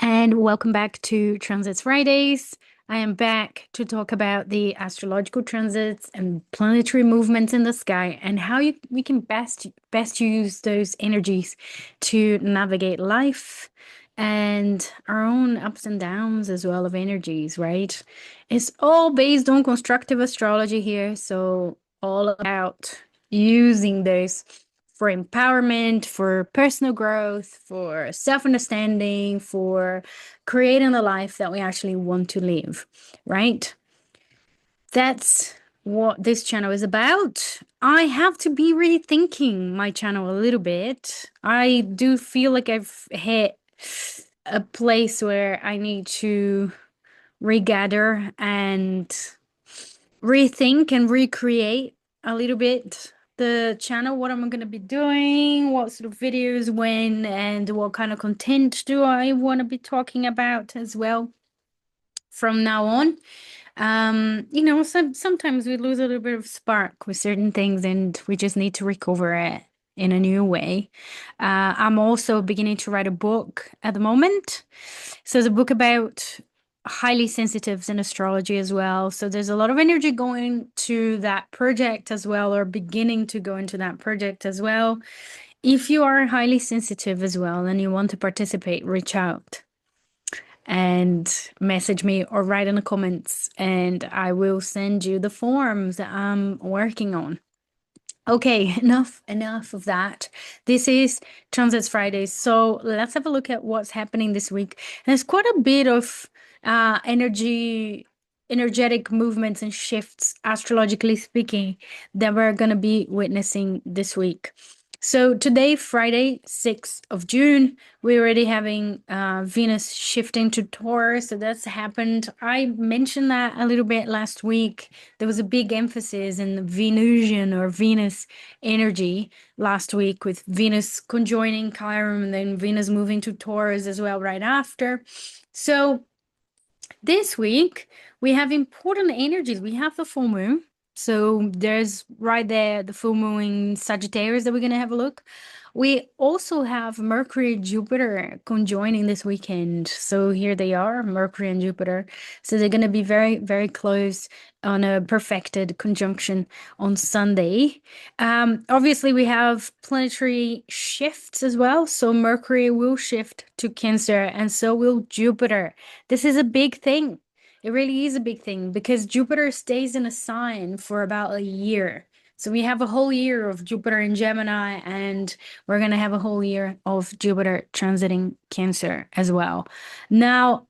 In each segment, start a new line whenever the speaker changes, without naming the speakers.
And welcome back to Transits Fridays. I am back to talk about the astrological transits and planetary movements in the sky and how we can best use those energies to navigate life and our own ups and downs as well of energies, right? It's all based on constructive astrology here, so all about using those for empowerment, for personal growth, for self-understanding, for creating the life that we actually want to live, right? That's what this channel is about. I have to be rethinking my channel a little bit. I do feel like I've hit a place where I need to regather and rethink and recreate a little bit the channel, what I'm going to be doing, what sort of videos, when, and what kind of content do I want to be talking about as well from now on. Sometimes we lose a little bit of spark with certain things and we just need to recover it in a new way. I'm also beginning to write a book at the moment. So it's a book about highly sensitives in astrology as well. So there's a lot of energy going to that project as well, or beginning to go into that project as well. If you are highly sensitive as well and you want to participate, reach out and message me or write in the comments, and I will send you the forms that I'm working on. Okay, enough of that. This is Transits Fridays. So let's have a look at what's happening this week. There's quite a bit of energetic movements and shifts, astrologically speaking, that we're going to be witnessing this week. So today, Friday, 6th of June, we're already having Venus shifting to Taurus. So that's happened. I mentioned that a little bit last week. There was a big emphasis in the Venusian or Venus energy last week, with Venus conjoining Chiron and then Venus moving to Taurus as well right after. So this week we have important energies. We have the full moon. So there's right there the full moon in Sagittarius that we're going to have a look. We also have Mercury and Jupiter conjoining this weekend. So here they are, Mercury and Jupiter. So they're going to be very, very close on a perfected conjunction on Sunday. Obviously, we have planetary shifts as well. So Mercury will shift to Cancer, and so will Jupiter. This is a big thing. It really is a big thing because Jupiter stays in a sign for about a year. So we have a whole year of Jupiter in Gemini, and we're going to have a whole year of Jupiter transiting Cancer as well. Now,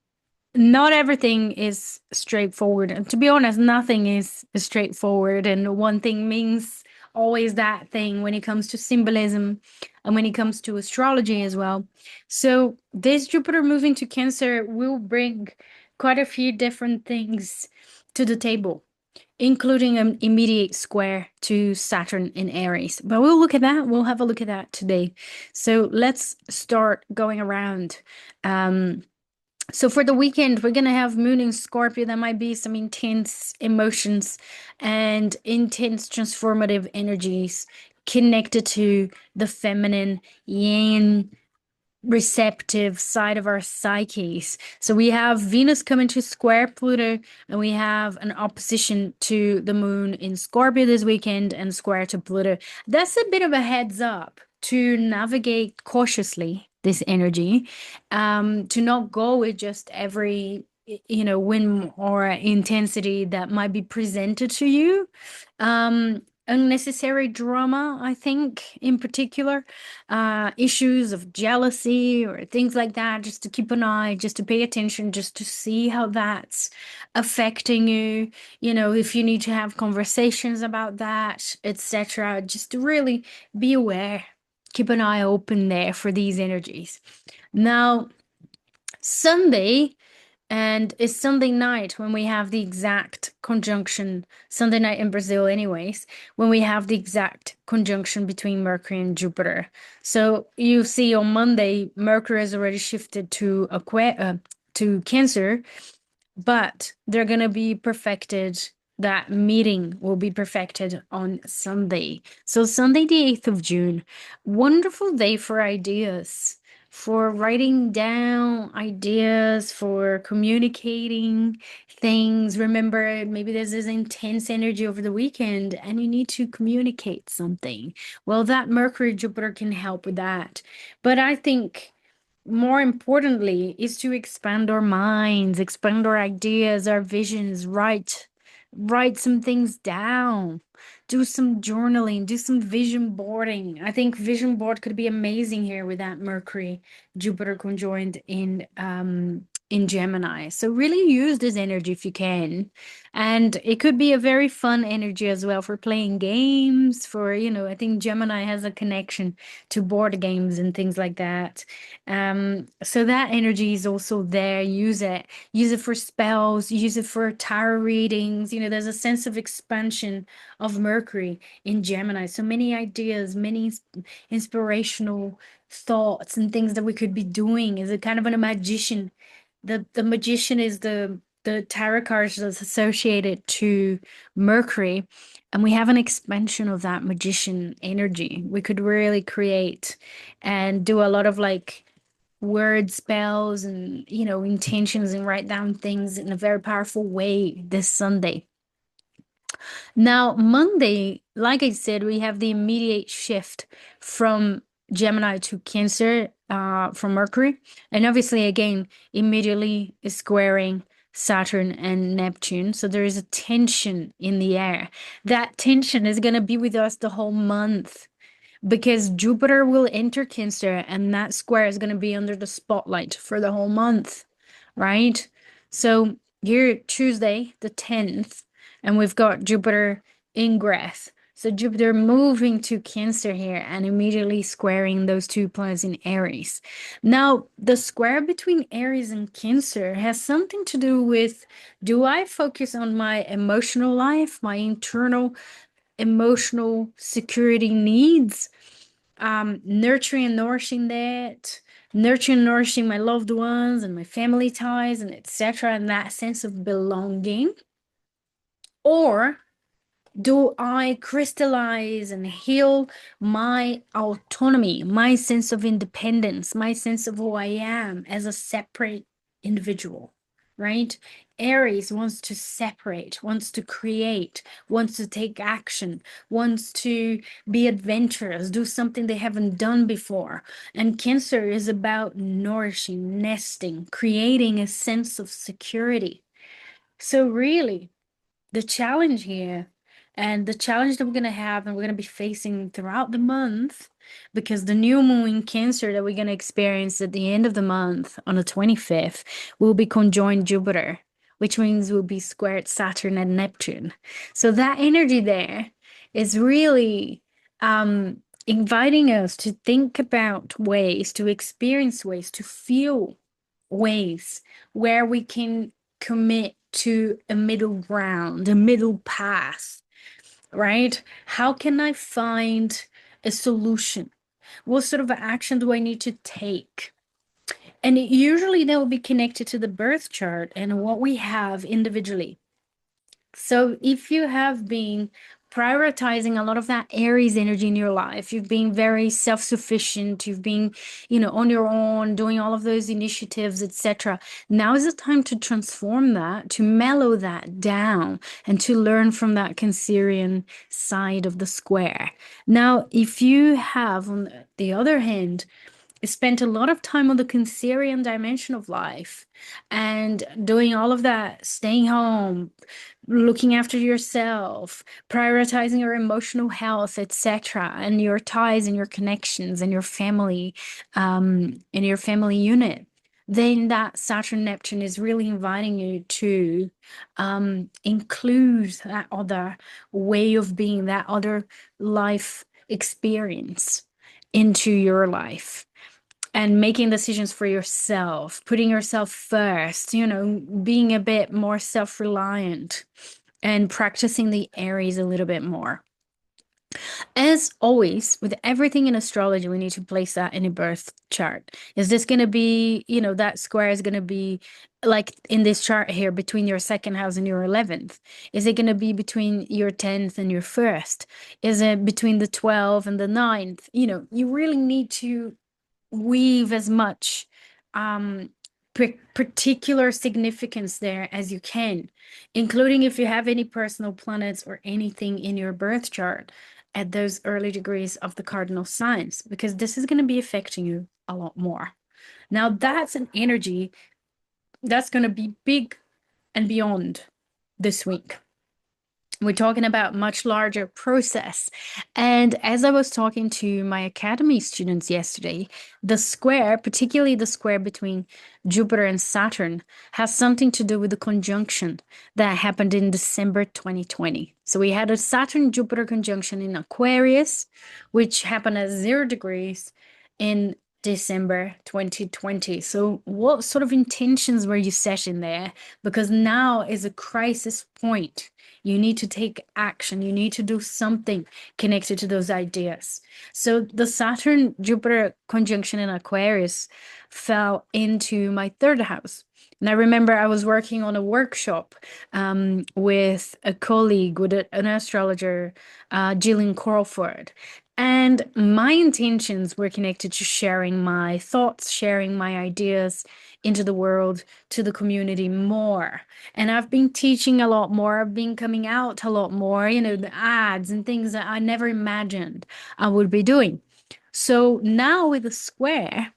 not everything is straightforward. And to be honest, nothing is straightforward. And one thing means always that thing when it comes to symbolism and when it comes to astrology as well. So this Jupiter moving to Cancer will bring quite a few different things to the table, including an immediate square to Saturn in Aries. But we'll look at that. We'll have a look at that today. So let's start going around. So for the weekend, we're going to have Moon in Scorpio. There might be some intense emotions and intense transformative energies connected to the feminine, yang, receptive side of our psyches. So we have Venus coming to square Pluto, and we have an opposition to the moon in Scorpio this weekend and square to Pluto. That's a bit of a heads up to navigate cautiously this energy, to not go with just every whim or intensity that might be presented to you. Unnecessary drama, I think, in particular, issues of jealousy or things like that, just to keep an eye, just to pay attention, just to see how that's affecting you. If you need to have conversations about that, etc., just to really be aware, keep an eye open there for these energies. Now, Sunday, and it's Sunday night when we have the exact conjunction, Sunday night in Brazil, anyways, when we have the exact conjunction between Mercury and Jupiter. So you see on Monday, Mercury has already shifted to Cancer, but they're gonna be perfected. That meeting will be perfected on Sunday. So Sunday, the 8th of June, wonderful day for ideas, for writing down ideas, for communicating things. Remember, maybe there's this intense energy over the weekend and you need to communicate something. Well, that Mercury Jupiter can help with that. But I think more importantly is to expand our minds, expand our ideas, our visions, write some things down, do some journaling, do some vision boarding. I think vision board could be amazing here with that Mercury Jupiter conjoined in Gemini. So really use this energy if you can. And it could be a very fun energy as well for playing games, for, I think Gemini has a connection to board games and things like that. So that energy is also there. Use it. Use it for spells, use it for tarot readings. There's a sense of expansion of Mercury in Gemini. So many ideas, many inspirational thoughts and things that we could be doing. Is a kind of a magician. The magician is the tarot cards that's associated to Mercury, and we have an expansion of that magician energy. We could really create and do a lot of like word spells and intentions and write down things in a very powerful way this Sunday. Now, Monday, like I said, we have the immediate shift from Gemini to Cancer from Mercury. And obviously, again, immediately squaring Saturn and Neptune. So there is a tension in the air. That tension is going to be with us the whole month because Jupiter will enter Cancer and that square is going to be under the spotlight for the whole month, right? So here, Tuesday, the 10th, and we've got Jupiter ingress. So Jupiter moving to Cancer here and immediately squaring those two planets in Aries. Now, the square between Aries and Cancer has something to do with, do I focus on my emotional life, my internal emotional security needs, nurturing and nourishing that, nurturing and nourishing my loved ones and my family ties and etc., and that sense of belonging? Or do I crystallize and heal my autonomy, my sense of independence, my sense of who I am as a separate individual, right? Aries wants to separate, wants to create, wants to take action, wants to be adventurous, do something they haven't done before. And Cancer is about nourishing, nesting, creating a sense of security. So really, the challenge here and the challenge that we're going to have and we're going to be facing throughout the month, because the new moon in Cancer that we're going to experience at the end of the month on the 25th will be conjoined Jupiter, which means we'll be squared Saturn and Neptune. So that energy there is really inviting us to think about ways, to experience ways, to feel ways where we can commit to a middle ground, a middle path, right? How can I find a solution? What sort of action do I need to take? And usually that will be connected to the birth chart and what we have individually. So if you have been prioritizing a lot of that Aries energy in your life, you've been very self-sufficient, you've been, on your own, doing all of those initiatives, etc. Now is the time to transform that, to mellow that down, and to learn from that Cancerian side of the square. Now, if you have, on the other hand, spent a lot of time on the Cancerian dimension of life and doing all of that, staying home, looking after yourself, prioritizing your emotional health, etc., and your ties and your connections and your family unit, then that Saturn Neptune is really inviting you to include that other way of being, that other life experience into your life and making decisions for yourself, putting yourself first, being a bit more self-reliant and practicing the Aries a little bit more. As always, with everything in astrology, we need to place that in a birth chart. Is this going to be, that square is going to be like in this chart here between your second house and your 11th? Is it going to be between your 10th and your first? Is it between the 12th and the 9th? You really need to weave as much um, particular significance there as you can, including if you have any personal planets or anything in your birth chart at those early degrees of the cardinal signs, because this is going to be affecting you a lot more. Now, that's an energy that's going to be big and beyond this week. We're talking about much larger process. And as I was talking to my academy students yesterday, the square, particularly the square between Jupiter and Saturn, has something to do with the conjunction that happened in December 2020. So we had a Saturn-Jupiter conjunction in Aquarius, which happened at 0 degrees in December 2020. So what sort of intentions were you setting there? Because now is a crisis point. You need to take action. You need to do something connected to those ideas. So the Saturn Jupiter conjunction in Aquarius fell into my third house. And I remember I was working on a workshop with a colleague, with an astrologer, Gillian Crawford. And my intentions were connected to sharing my thoughts, sharing my ideas into the world, to the community more. And I've been teaching a lot more. I've been coming out a lot more, the ads and things that I never imagined I would be doing. So now with the square,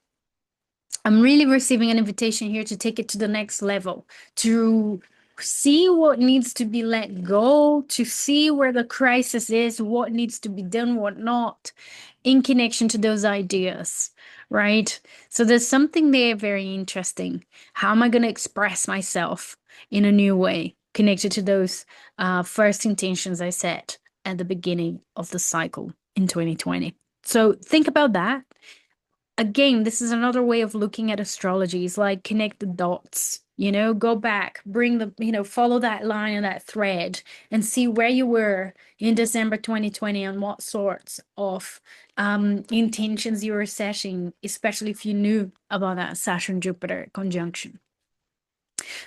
I'm really receiving an invitation here to take it to the next level, to see what needs to be let go, to see where the crisis is, what needs to be done, what not, in connection to those ideas, right? So there's something there very interesting. How am I going to express myself in a new way, connected to those first intentions I set at the beginning of the cycle in 2020? So think about that. Again, this is another way of looking at astrology. It's like connect the dots, go back, bring follow that line and that thread and see where you were in December 2020 and what sorts of intentions you were setting, especially if you knew about that Saturn-Jupiter conjunction.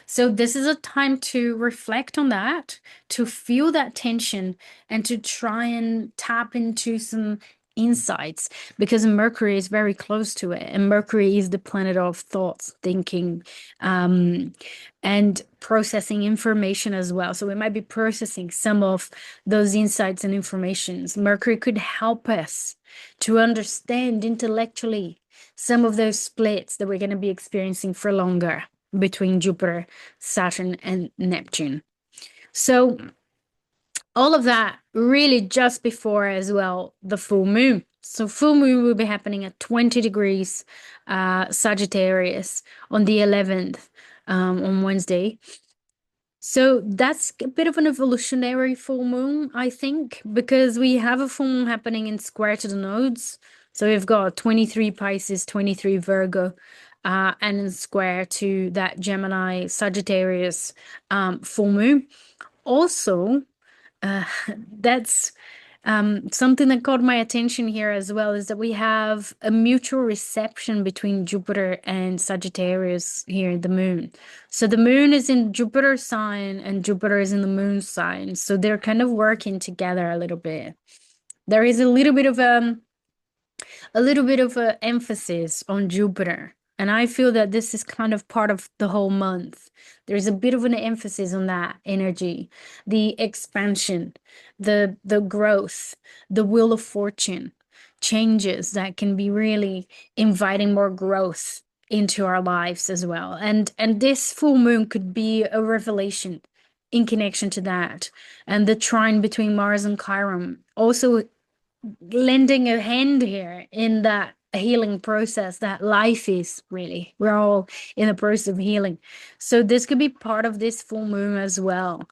So this is a time to reflect on that, to feel that tension, and to try and tap into some insights, because Mercury is very close to it. And Mercury is the planet of thoughts, thinking, and processing information as well. So we might be processing some of those insights and informations. Mercury could help us to understand intellectually some of those splits that we're going to be experiencing for longer between Jupiter, Saturn, and Neptune. So all of that really just before as well the full moon. So full moon will be happening at 20 degrees Sagittarius on the 11th on Wednesday. So that's a bit of an evolutionary full moon, I think, because we have a full moon happening in square to the nodes. So we've got 23 Pisces, 23 Virgo, and in square to that Gemini Sagittarius full moon. Also, that's something that caught my attention here as well, is that we have a mutual reception between Jupiter and Sagittarius here in the moon. So the moon is in Jupiter sign and Jupiter is in the moon sign. So they're kind of working together a little bit. There is a little bit of a emphasis on Jupiter. And I feel that this is kind of part of the whole month. There's a bit of an emphasis on that energy, the expansion, the growth, the wheel of fortune, changes that can be really inviting more growth into our lives as well. And this full moon could be a revelation in connection to that. And the trine between Mars and Chiron also lending a hand here in that healing process that life is really. We're all in the process of healing. So this could be part of this full moon as well.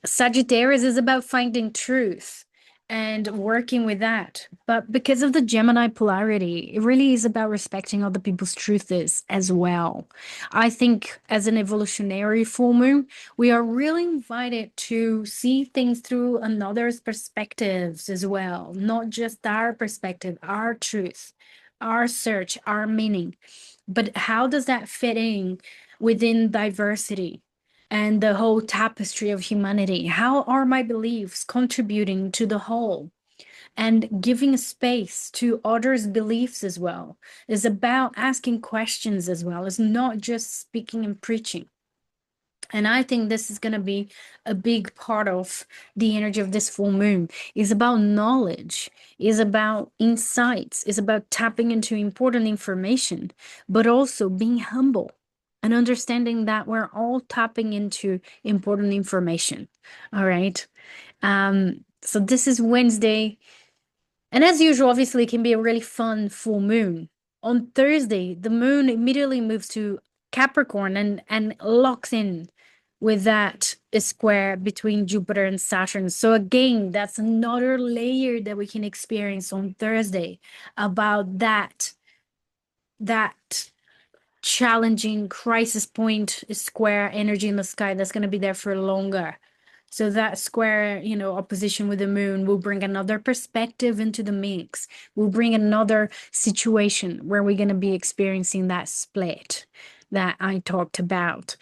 Sagittarius is about finding truth and working with that. But because of the Gemini polarity, it really is about respecting other people's truths as well. I think as an evolutionary full moon, we are really invited to see things through another's perspectives as well, not just our perspective, our truth, our search, our meaning. But how does that fit in within diversity and the whole tapestry of humanity? How are my beliefs contributing to the whole? and giving space to others' beliefs as well. It's about asking questions as well. It's not just speaking and preaching. And I think this is going to be a big part of the energy of this full moon. Is about knowledge, is about insights, is about tapping into important information, but also being humble and understanding that we're all tapping into important information. All right. So this is Wednesday. And as usual, obviously, it can be a really fun full moon. On Thursday, the moon immediately moves to Capricorn and locks in with that square between Jupiter and Saturn. So again, that's another layer that we can experience on Thursday about that challenging crisis point square energy in the sky that's going to be there for longer. So that square, opposition with the moon will bring another perspective into the mix. Will bring another situation where we're going to be experiencing that split that I talked about.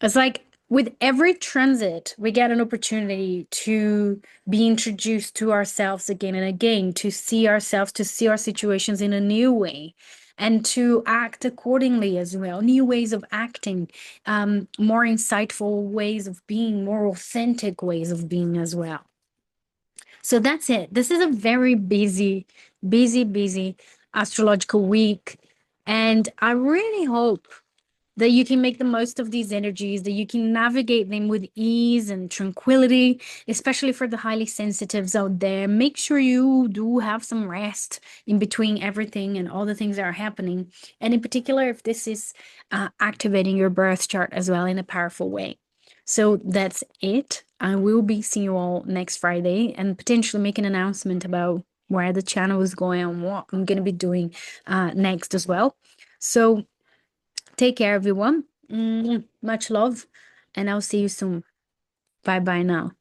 It's like with every transit, we get an opportunity to be introduced to ourselves again and again, to see ourselves, to see our situations in a new way, and to act accordingly as well. New ways of acting, more insightful ways of being, more authentic ways of being as well. So that's it. This is a very busy, busy, busy astrological week. And I really hope that you can make the most of these energies, that you can navigate them with ease and tranquility, especially for the highly sensitives out there. Make sure you do have some rest in between everything and all the things that are happening. And in particular, if this is activating your birth chart as well in a powerful way. So that's it. I will be seeing you all next Friday and potentially make an announcement about where the channel is going and what I'm going to be doing next as well. So take care, everyone. Much love, and I'll see you soon. Bye bye now.